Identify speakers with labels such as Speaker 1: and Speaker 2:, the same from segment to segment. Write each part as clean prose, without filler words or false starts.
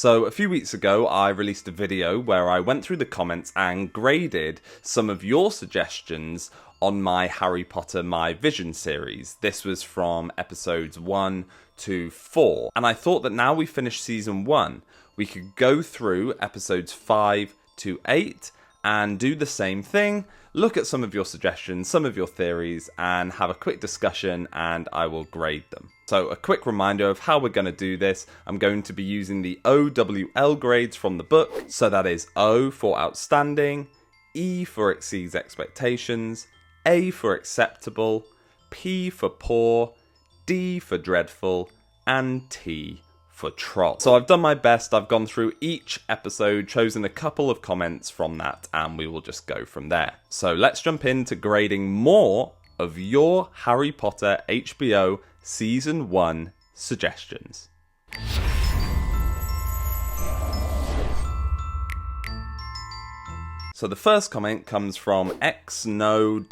Speaker 1: So a few weeks ago I released a video where I went through the comments and graded some of your suggestions on my Harry Potter My Vision series. This was from episodes 1 to 4. And I thought that now we finished season 1, we could go through episodes 5 to 8 and do the same thing, look at some of your suggestions, some of your theories, and have a quick discussion, and I will grade them. So a quick reminder of how we're going to do this. I'm going to be using the O.W.L grades from the book. So that is O for outstanding, E for exceeds expectations, A for acceptable, P for poor, D for dreadful, and T for troll. So I've done my best. I've gone through each episode, chosen a couple of comments from that, and we will just go from there. So let's jump into grading more of your Harry Potter HBO Season 1 suggestions. So the first comment comes from XNoWX.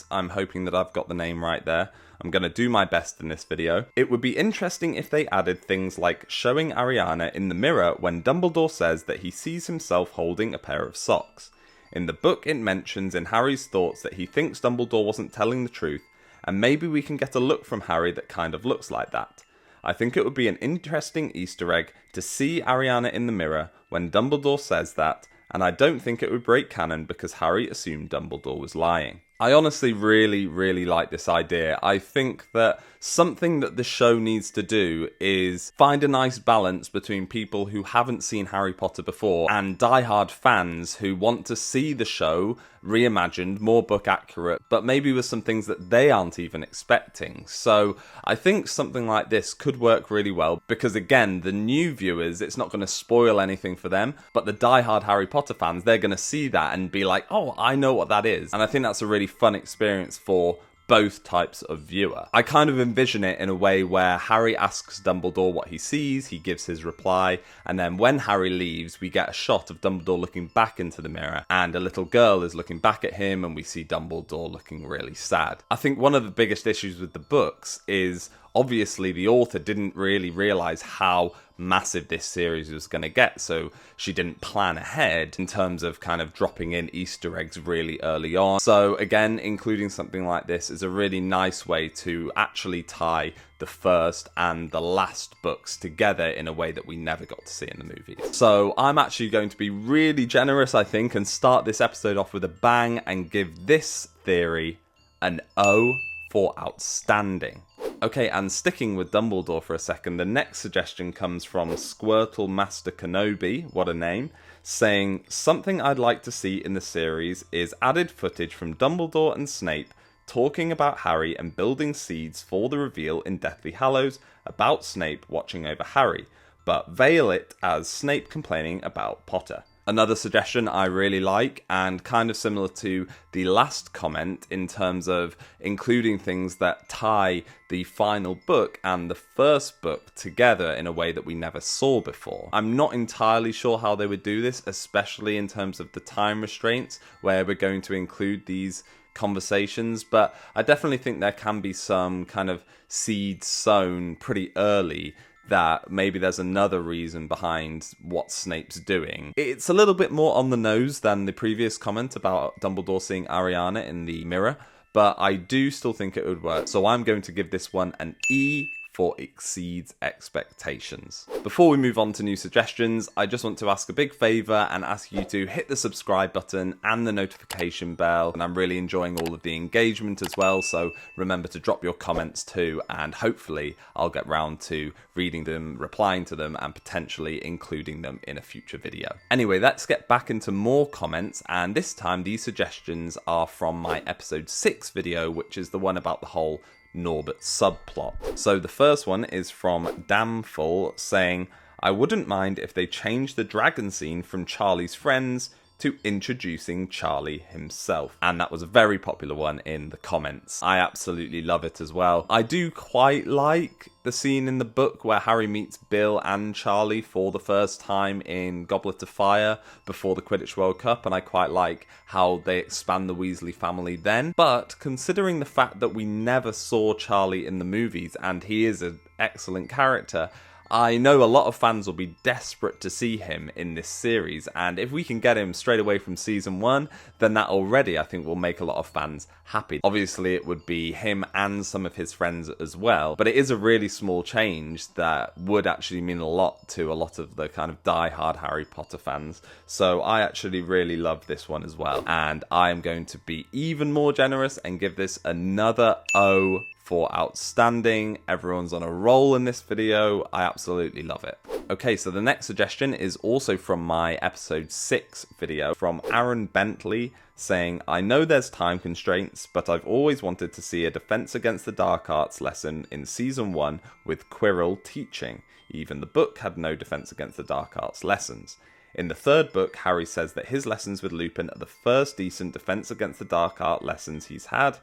Speaker 1: I'm hoping that I've got the name right there. I'm going to do my best in this video. It would be interesting if they added things like showing Ariana in the mirror when Dumbledore says that he sees himself holding a pair of socks. In the book it mentions in Harry's thoughts that he thinks Dumbledore wasn't telling the truth, and maybe we can get a look from Harry that kind of looks like that. I think it would be an interesting Easter egg to see Ariana in the mirror when Dumbledore says that, and I don't think it would break canon because Harry assumed Dumbledore was lying. I honestly really like this idea. I think that something that the show needs to do is find a nice balance between people who haven't seen Harry Potter before and diehard fans who want to see the show reimagined, more book accurate, but maybe with some things that they aren't even expecting. So I think something like this could work really well because, again, the new viewers, it's not going to spoil anything for them, but the diehard Harry Potter fans, they're going to see that and be like, oh, I know what that is. And I think that's a really fun experience for both types of viewer. I kind of envision it in a way where Harry asks Dumbledore what he sees, he gives his reply, and then when Harry leaves, we get a shot of Dumbledore looking back into the mirror, and a little girl is looking back at him, and we see Dumbledore looking really sad. I think one of the biggest issues with the books is obviously the author didn't really realise how massive this series was going to get, so she didn't plan ahead in terms of kind of dropping in Easter eggs really early on. So again, including something like this is a really nice way to actually tie the first and the last books together in a way that we never got to see in the movies. So I'm actually going to be really generous, I think, and start this episode off with a bang and give this theory an O for outstanding. Okay, and sticking with Dumbledore for a second, the next suggestion comes from Squirtle Master Kenobi, what a name, saying, something I'd like to see in the series is added footage from Dumbledore and Snape talking about Harry and building seeds for the reveal in Deathly Hallows about Snape watching over Harry, but veil it as Snape complaining about Potter. Another suggestion I really like, and kind of similar to the last comment in terms of including things that tie the final book and the first book together in a way that we never saw before. I'm not entirely sure how they would do this, especially in terms of the time restraints where we're going to include these conversations, but I definitely think there can be some kind of seeds sown pretty early that maybe there's another reason behind what Snape's doing. It's a little bit more on the nose than the previous comment about Dumbledore seeing Ariana in the mirror, but I do still think it would work, so I'm going to give this one an E for exceeds expectations. Before we move on to new suggestions, I just want to ask a big favour and ask you to hit the subscribe button and the notification bell, and I'm really enjoying all of the engagement as well, so remember to drop your comments too, and hopefully I'll get round to reading them, replying to them, and potentially including them in a future video. Anyway, let's get back into more comments, and this time these suggestions are from my episode 6 video, which is the one about the whole Norbert subplot. So the first one is from Damful saying, I wouldn't mind if they changed the dragon scene from Charlie's friends to introducing Charlie himself. And that was a very popular one in the comments. I absolutely love it as well. I do quite like the scene in the book where Harry meets Bill and Charlie for the first time in Goblet of Fire before the Quidditch World Cup, and I quite like how they expand the Weasley family then. But considering the fact that we never saw Charlie in the movies and he is an excellent character, I know a lot of fans will be desperate to see him in this series, and if we can get him straight away from season 1, then that already I think will make a lot of fans happy. Obviously it would be him and some of his friends as well, but it is a really small change that would actually mean a lot to a lot of the kind of die-hard Harry Potter fans. So I actually really love this one as well, and I am going to be even more generous and give this another O for outstanding. Everyone's on a roll in this video. I absolutely love it. Okay, so the next suggestion is also from my episode 6 video from Aaron Bentley, saying, I know there's time constraints, but I've always wanted to see a Defense Against the Dark Arts lesson in season 1 with Quirrel teaching. Even the book had no Defense Against the Dark Arts lessons. In the 3rd book, Harry says that his lessons with Lupin are the first decent Defense Against the Dark Art lessons he's had.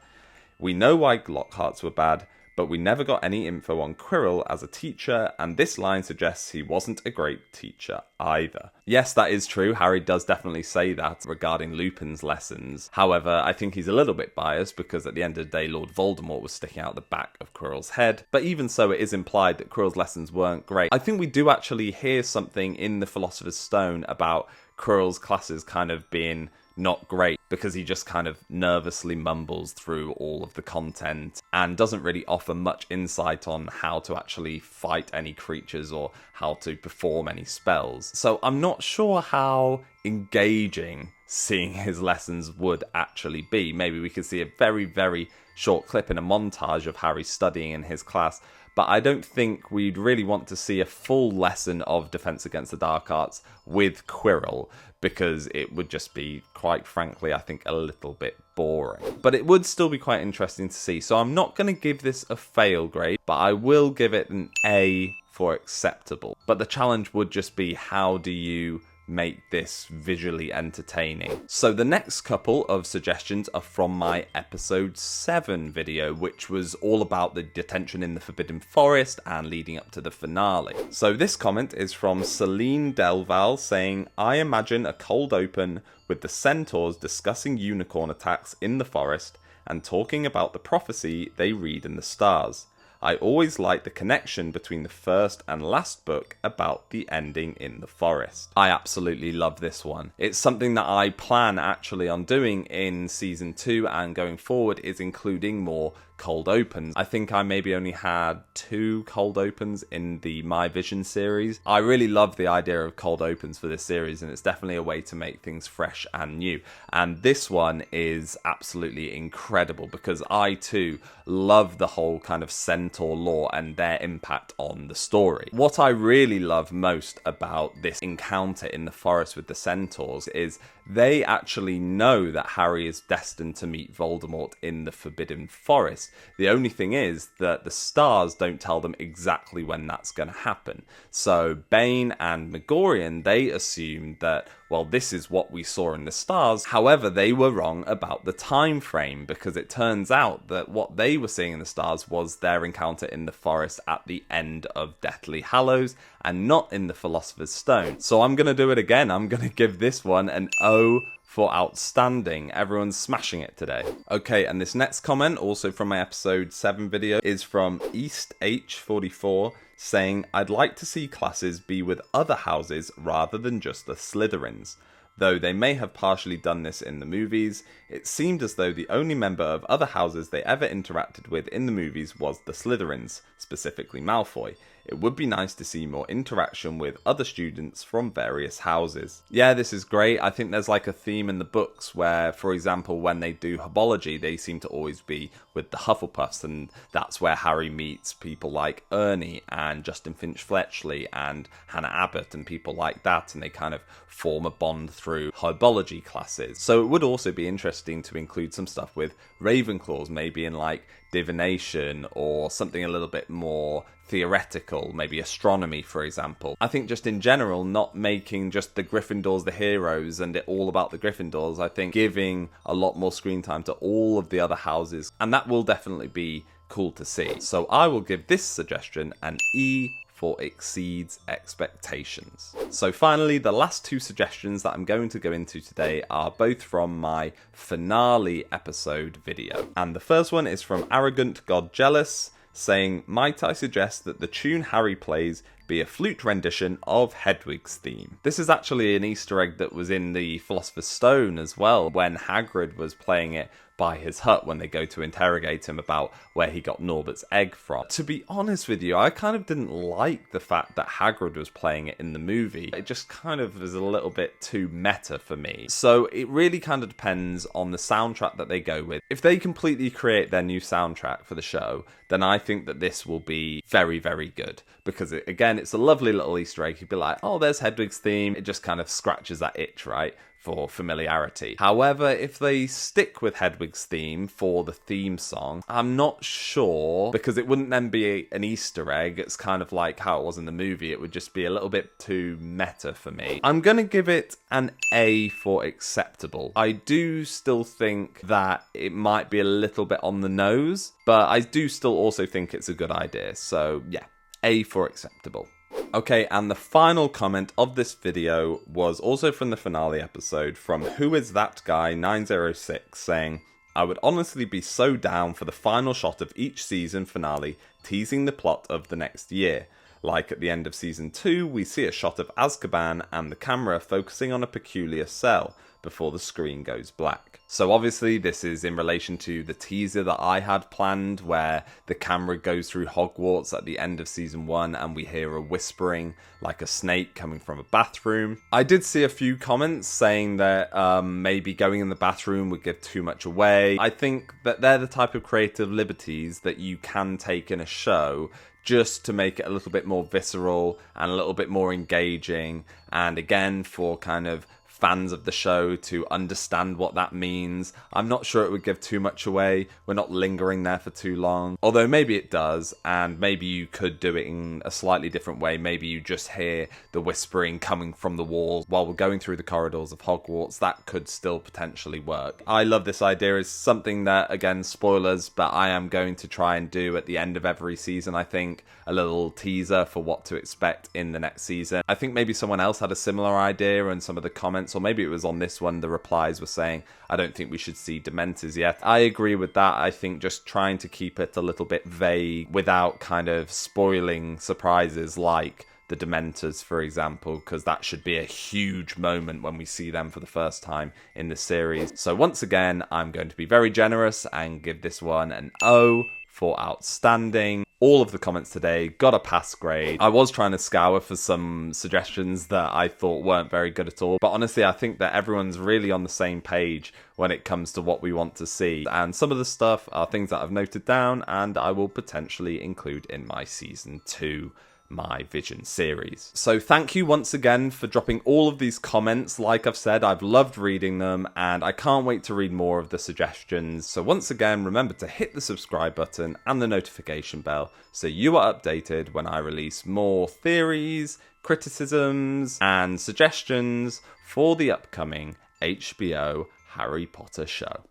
Speaker 1: We know why Lockhart's were bad, but we never got any info on Quirrel as a teacher, and this line suggests he wasn't a great teacher either. Yes, that is true. Harry does definitely say that regarding Lupin's lessons. However, I think he's a little bit biased because at the end of the day, Lord Voldemort was sticking out the back of Quirrell's head. But even so, it is implied that Quirrell's lessons weren't great. I think we do actually hear something in the Philosopher's Stone about Quirrell's classes kind of being not great, because he just kind of nervously mumbles through all of the content and doesn't really offer much insight on how to actually fight any creatures or how to perform any spells. So I'm not sure how engaging seeing his lessons would actually be. Maybe we could see a very, very short clip in a montage of Harry studying in his class, but I don't think we'd really want to see a full lesson of Defense Against the Dark Arts with Quirrell, because it would just be, quite frankly, I think a little bit boring. But it would still be quite interesting to see, so I'm not going to give this a fail grade, but I will give it an A for acceptable. But the challenge would just be, how do you make this visually entertaining? So the next couple of suggestions are from my episode 7 video, which was all about the detention in the Forbidden Forest and leading up to the finale. So this comment is from Celine Delval, saying, I imagine a cold open with the centaurs discussing unicorn attacks in the forest and talking about the prophecy they read in the stars. I always like the connection between the first and last book about the ending in the forest. I absolutely love this one. It's something that I plan actually on doing in season 2 and going forward, is including more cold opens. I think I maybe only had 2 cold opens in the My Vision series. I really love the idea of cold opens for this series, and it's definitely a way to make things fresh and new. And this one is absolutely incredible because I too love the whole kind of centaur lore and their impact on the story. What I really love most about this encounter in the forest with the centaurs is they actually know that Harry is destined to meet Voldemort in the Forbidden Forest. The only thing is that the stars don't tell them exactly when that's going to happen. So Bane and Megorian, they assume that, well, this is what we saw in the stars. However, they were wrong about the time frame, because it turns out that what they were seeing in the stars was their encounter in the forest at the end of Deathly Hallows and not in the Philosopher's Stone. So I'm going to do it again. I'm going to give this one an O for outstanding. Everyone's smashing it today. Okay, and this next comment, also from my episode 7 video, is from East H44, saying, I'd like to see classes be with other houses rather than just the Slytherins. Though they may have partially done this in the movies, it seemed as though the only member of other houses they ever interacted with in the movies was the Slytherins, specifically Malfoy. It would be nice to see more interaction with other students from various houses. Yeah, this is great. I think there's like a theme in the books where, for example, when they do Herbology, they seem to always be with the Hufflepuffs, and that's where Harry meets people like Ernie and Justin Finch-Fletchley and Hannah Abbott and people like that, and they kind of form a bond through Herbology classes. So it would also be interesting to include some stuff with Ravenclaws, maybe in like divination or something a little bit more theoretical, maybe astronomy, for example. I think just in general, not making just the Gryffindors the heroes and it all about the Gryffindors, I think giving a lot more screen time to all of the other houses, and that will definitely be cool to see. So I will give this suggestion an E for exceeds expectations. So finally, the last 2 suggestions that I'm going to go into today are both from my finale episode video. And the first one is from Arrogant God Jealous, saying, might I suggest that the tune Harry plays be a flute rendition of Hedwig's theme. This is actually an Easter egg that was in the Philosopher's Stone as well, when Hagrid was playing it by his hut when they go to interrogate him about where he got Norbert's egg from. To be honest with you, I kind of didn't like the fact that Hagrid was playing it in the movie. It just kind of was a little bit too meta for me. So it really kind of depends on the soundtrack that they go with. If they completely create their new soundtrack for the show, then I think that this will be very, very good. Because, again, it's a lovely little Easter egg. You'd be like, oh, there's Hedwig's theme. It just kind of scratches that itch, right? For familiarity. However, if they stick with Hedwig's theme for the theme song, I'm not sure, because it wouldn't then be an Easter egg. It's kind of like how it was in the movie. It would just be a little bit too meta for me. I'm gonna give it an A for acceptable. I do still think that it might be a little bit on the nose, but I do still also think it's a good idea. So yeah, A for acceptable. Okay, and the final comment of this video was also from the finale episode from Who Is That Guy 906 saying, I would honestly be so down for the final shot of each season finale teasing the plot of the next year. Like at the end of season 2, we see a shot of Azkaban and the camera focusing on a peculiar cell before the screen goes black. So obviously this is in relation to the teaser that I had planned where the camera goes through Hogwarts at the end of season 1 and we hear a whispering like a snake coming from a bathroom. I did see a few comments saying that maybe going in the bathroom would give too much away. I think that they're the type of creative liberties that you can take in a show just to make it a little bit more visceral and a little bit more engaging, and again for kind of fans of the show to understand what that means. I'm not sure it would give too much away. We're not lingering there for too long. Although maybe it does, and maybe you could do it in a slightly different way. Maybe you just hear the whispering coming from the walls while we're going through the corridors of Hogwarts. That could still potentially work. I love this idea. It's something that, again, spoilers, but I am going to try and do at the end of every season, I think, a little teaser for what to expect in the next season. I think maybe someone else had a similar idea and some of the comments, or maybe it was on this one, the replies were saying, I don't think we should see Dementors yet. I agree with that. I think just trying to keep it a little bit vague without kind of spoiling surprises like the Dementors, for example, because that should be a huge moment when we see them for the first time in the series. So once again, I'm going to be very generous and give this one an O for outstanding. All of the comments today got a pass grade. I was trying to scour for some suggestions that I thought weren't very good at all, but honestly I think that everyone's really on the same page when it comes to what we want to see, and some of the stuff are things that I've noted down and I will potentially include in my season 2 My Vision series. So thank you once again for dropping all of these comments. Like I've said, I've loved reading them and I can't wait to read more of the suggestions. So once again, remember to hit the subscribe button and the notification bell so you are updated when I release more theories, criticisms and suggestions for the upcoming HBO Harry Potter show.